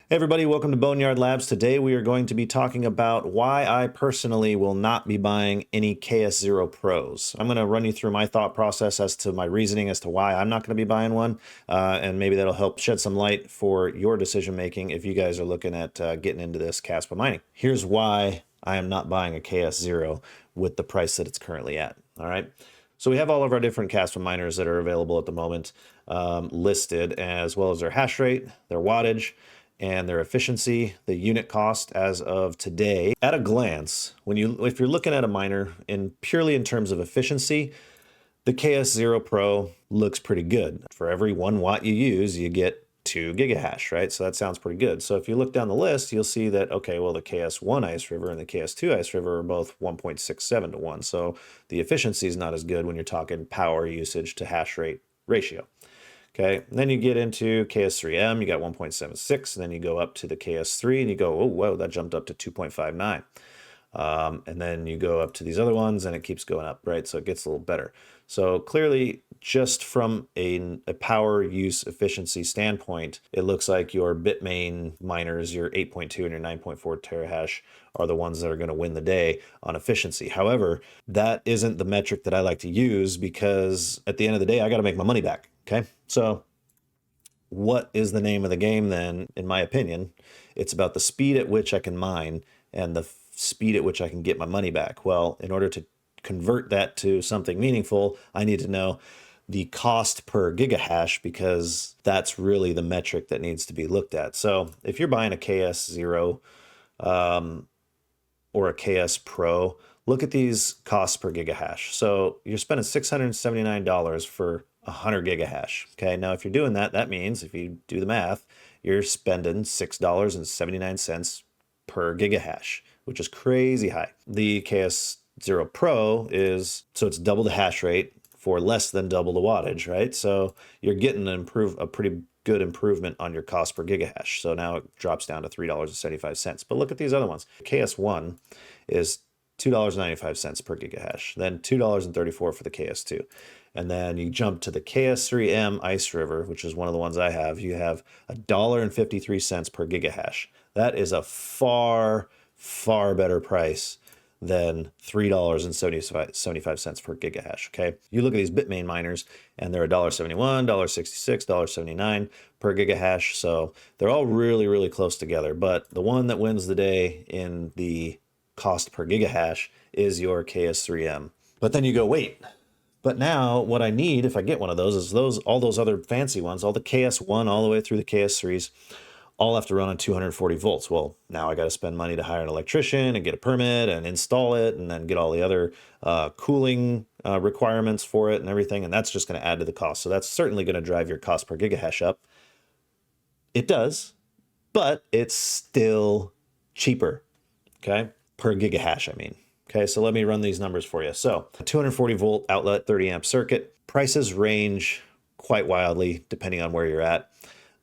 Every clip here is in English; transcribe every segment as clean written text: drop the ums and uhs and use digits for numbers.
Hey everybody, welcome to Boneyard Labs. Today we are going to be talking about why I personally will not be buying any KS0 Pros. I'm going to run you through my thought process as to my reasoning as to why I'm not going to be buying one, and maybe that'll help shed some light for your decision making if you guys are looking at getting into this Kaspa mining. Here's why I am not buying a KS0 with the price that it's currently at. All right. So we have all of our different Kaspa miners that are available at the moment listed, as well as their hash rate, their wattage, and their efficiency, the unit cost as of today. At a glance, if you're looking at a miner purely in terms of efficiency, the KS0 Pro looks pretty good. For every 1 watt you use, you get 2 GigaHash, right? So that sounds pretty good. So if you look down the list, you'll see that, okay, well, the KS1 Ice River and the KS2 Ice River are both 1.67 to 1. So the efficiency is not as good when you're talking power usage to hash rate ratio. Okay, and then you get into KS3M, you got 1.76, and then you go up to the KS3 and you go, oh, whoa, that jumped up to 2.59. And then you go up to these other ones and it keeps going up, right? So it gets a little better. So clearly, just from a power use efficiency standpoint, it looks like your Bitmain miners, your 8.2 and your 9.4 terahash, are the ones that are going to win the day on efficiency. However, that isn't the metric that I like to use because at the end of the day, I got to make my money back. Okay, so what is the name of the game then? In my opinion, it's about the speed at which I can mine and the speed at which I can get my money back. Well, in order to convert that to something meaningful, I need to know the cost per gigahash because that's really the metric that needs to be looked at. So if you're buying a KS0 or a KS Pro, look at these costs per gigahash. So you're spending $679 for 100 gigahash. Okay, now if you're doing that, that means if you do the math, you're spending $6.79 per gigahash, which is crazy high. The KS0 Pro so it's double the hash rate for less than double the wattage, right? So you're getting a pretty good improvement on your cost per gigahash. So now it drops down to $3.75. But look at these other ones. KS1 is $2.95 per gigahash, then $2.34 for the KS2. And then you jump to the KS3M Ice River, which is one of the ones I have. You have $1.53 per gigahash. That is a far, far better price than $3.75 per gigahash, okay? You look at these Bitmain miners, and they're $1.71, $1.66, $1.79 per gigahash, so they're all really, really close together. But the one that wins the day in the cost per gigahash is your KS3M. But then you go, wait, but now what I need if I get one of those is all those other fancy ones, all the KS1 all the way through the KS3s, all have to run on 240 volts. Well, now I got to spend money to hire an electrician and get a permit and install it and then get all the other cooling requirements for it and everything. And that's just going to add to the cost. So that's certainly going to drive your cost per gigahash up. It does, but it's still cheaper, okay? Per gigahash, I mean. Okay, so let me run these numbers for you. So a 240 volt outlet, 30 amp circuit. Prices range quite wildly depending on where you're at.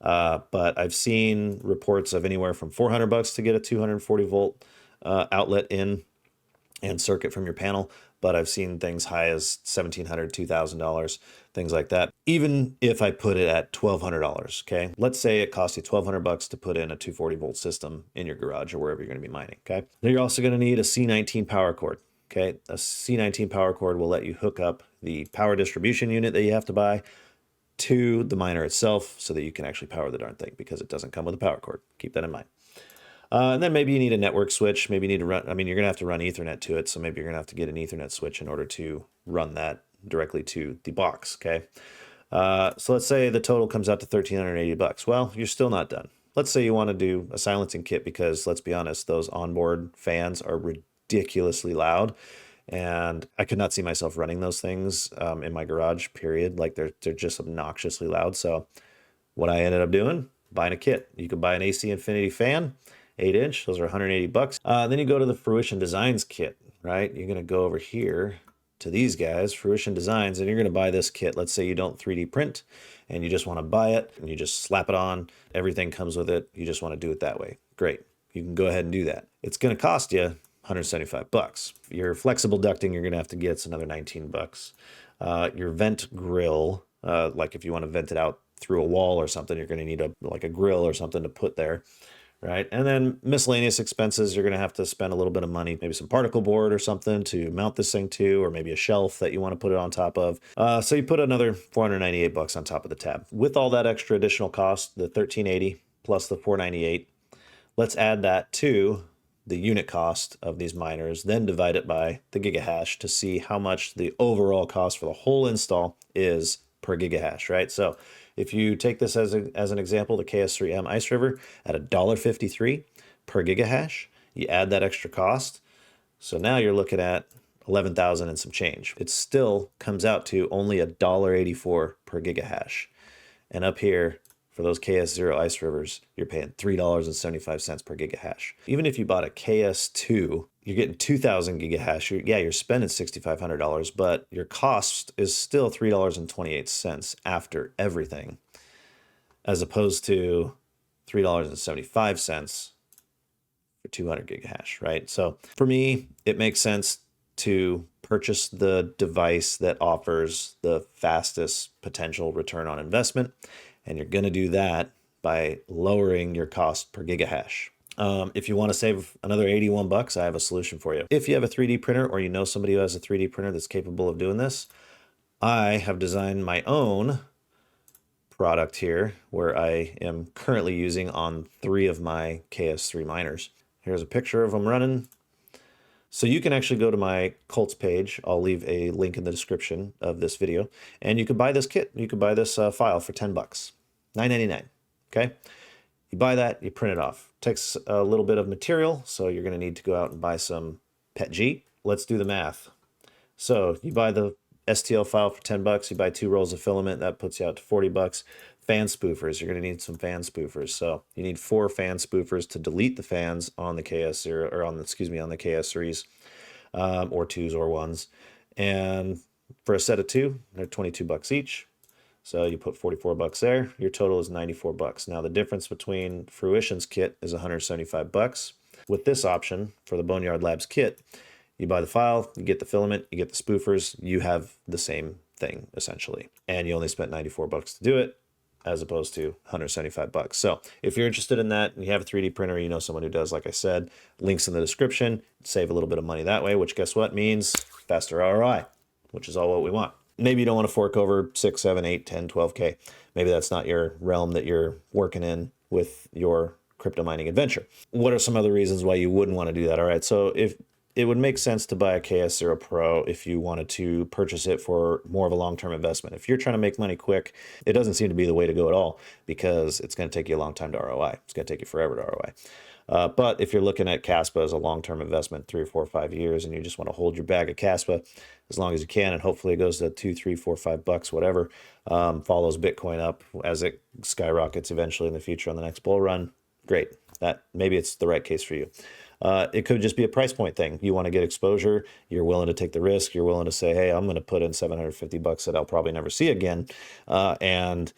But I've seen reports of anywhere from $400 to get a 240 volt outlet in and circuit from your panel. But I've seen things high as $1,700, $2,000, things like that. Even if I put it at $1,200, okay? Let's say it costs you $1,200 to put in a 240 volt system in your garage or wherever you're going to be mining, okay? Then you're also going to need a C19 Power Cord, okay? A C19 Power Cord will let you hook up the power distribution unit that you have to buy to the miner itself so that you can actually power the darn thing because it doesn't come with a power cord. Keep that in mind. And then maybe you need a network switch. Maybe you need to run, you're going to have to run Ethernet to it. So maybe you're going to have to get an Ethernet switch in order to run that directly to the box. Okay. So let's say the total comes out to $1,380. Well, you're still not done. Let's say you want to do a silencing kit because let's be honest, those onboard fans are ridiculously loud. And I could not see myself running those things in my garage, period. Like they're just obnoxiously loud. So what I ended up doing, buying a kit. You could buy an AC Infinity fan, 8-inch. Those are $180. Then you go to the Fruition Designs Kit, right? You're going to go over here to these guys, Fruition Designs, and you're going to buy this kit. Let's say you don't 3D print and you just want to buy it and you just slap it on. Everything comes with it. You just want to do it that way. Great. You can go ahead and do that. It's going to cost you $175. Your flexible ducting, you're going to have to get, it's another $19. Your vent grill, like if you want to vent it out through a wall or something, you're going to need like a grill or something to put there, right? And then miscellaneous expenses, you're going to have to spend a little bit of money, maybe some particle board or something to mount this thing to, or maybe a shelf that you want to put it on top of. So you put another 498 bucks on top of the tab. With all that extra additional cost, the 1380 plus the 498, let's add that to the unit cost of these miners, then divide it by the GigaHash to see how much the overall cost for the whole install is per GigaHash, right? So if you take this as an example, the KS3M Ice River at $1.53 per GigaHash, you add that extra cost. So now you're looking at 11,000 and some change. It still comes out to only $1.84 per GigaHash. And up here, for those KS0 Ice Rivers, you're paying $3.75 per GigaHash. Even if you bought a KS2, you're getting 2,000 GigaHash. You're spending $6,500, but your cost is still $3.28 after everything, as opposed to $3.75 for 200 GigaHash, right? So for me, it makes sense to purchase the device that offers the fastest potential return on investment. And you're going to do that by lowering your cost per GigaHash. If you want to save another 81 bucks, I have a solution for you. If you have a 3D printer or you know somebody who has a 3D printer that's capable of doing this, I have designed my own product here where I am currently using on 3 of my KS3 miners. Here's a picture of them running. So you can actually go to my Colts page. I'll leave a link in the description of this video, and you could buy this kit. You could buy this file for 10 bucks, $9.99. Okay. You buy that, you print it off. Takes a little bit of material, so you're going to need to go out and buy some PETG. Let's do the math. So you buy the STL file for 10 bucks, you buy 2 rolls of filament, that puts you out to 40 bucks. Fan spoofers, you're going to need some fan spoofers. So you need 4 fan spoofers to delete the fans on the KS0, or on the KS3s, or 2s or 1s. And for a set of 2, they're 22 bucks each. So you put 44 bucks there. Your total is 94 bucks. Now the difference between Fruition's kit is 175 bucks. With this option for the Boneyard Labs kit, you buy the file, you get the filament, you get the spoofers, you have the same thing essentially. And you only spent 94 bucks to do it, as opposed to 175 bucks. So if you're interested in that and you have a 3D printer, you know someone who does, like I said, links in the description, save a little bit of money that way, which guess what means faster ROI, which is all what we want. Maybe you don't want to fork over 6, 7, 8, 10, 12K. Maybe that's not your realm that you're working in with your crypto mining adventure. What are some other reasons why you wouldn't want to do that? All right, so if it would make sense to buy a KS0 Pro if you wanted to purchase it for more of a long-term investment. If you're trying to make money quick, it doesn't seem to be the way to go at all, because it's going to take you a long time to ROI. It's going to take you forever to ROI. But if you're looking at Kaspa as a long-term investment, 3 or 4 or 5 years, and you just want to hold your bag of Kaspa as long as you can, and hopefully it goes to 2, 3, 4, 5 bucks, whatever, follows Bitcoin up as it skyrockets eventually in the future on the next bull run, great. That maybe it's the right case for you. It could just be a price point thing. You want to get exposure. You're willing to take the risk. You're willing to say, hey, I'm going to put in 750 bucks that I'll probably never see again, and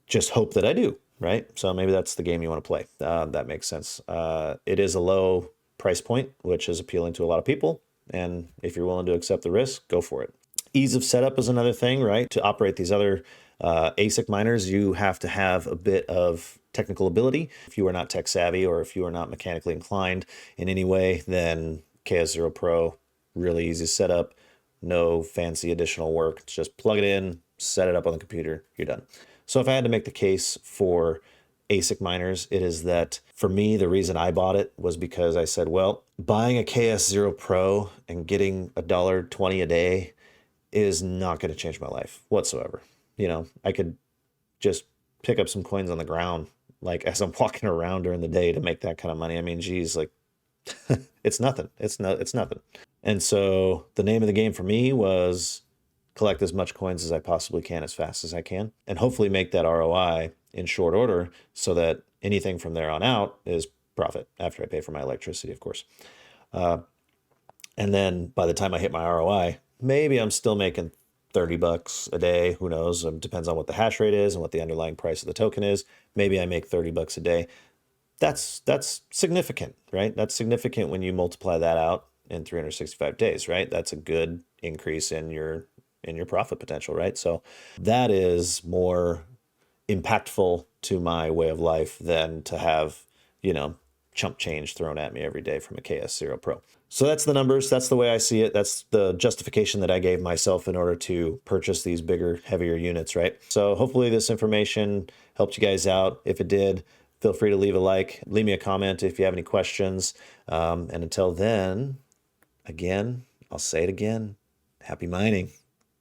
just hope that I do, right? So maybe that's the game you want to play. That makes sense. It is a low price point, which is appealing to a lot of people. And if you're willing to accept the risk, go for it. Ease of setup is another thing, right? To operate these other ASIC miners, you have to have a bit of technical ability. If you are not tech savvy, or if you are not mechanically inclined in any way, then KS0 Pro, really easy setup, no fancy additional work. It's just plug it in, set it up on the computer, you're done. So if I had to make the case for ASIC miners, it is that for me, the reason I bought it was because I said, well, buying a KS0 Pro and getting $1.20 a day is not going to change my life whatsoever. You know, I could just pick up some coins on the ground, like as I'm walking around during the day, to make that kind of money. I mean, geez, like it's nothing. It's nothing. And so the name of the game for me was collect as much coins as I possibly can, as fast as I can, and hopefully make that ROI in short order, so that anything from there on out is profit after I pay for my electricity, of course. And then by the time I hit my ROI, maybe I'm still making 30 bucks a day. Who knows? It depends on what the hash rate is and what the underlying price of the token is. Maybe I make 30 bucks a day. That's significant, right? That's significant when you multiply that out in 365 days, right? That's a good increase in your profit potential, right? So that is more impactful to my way of life than to have, you know, chump change thrown at me every day from a KS0 Pro. So that's the numbers. That's the way I see it. That's the justification that I gave myself in order to purchase these bigger, heavier units, right? So hopefully this information helped you guys out. If it did, feel free to leave a like, leave me a comment if you have any questions. And until then, again, I'll say it again, happy mining.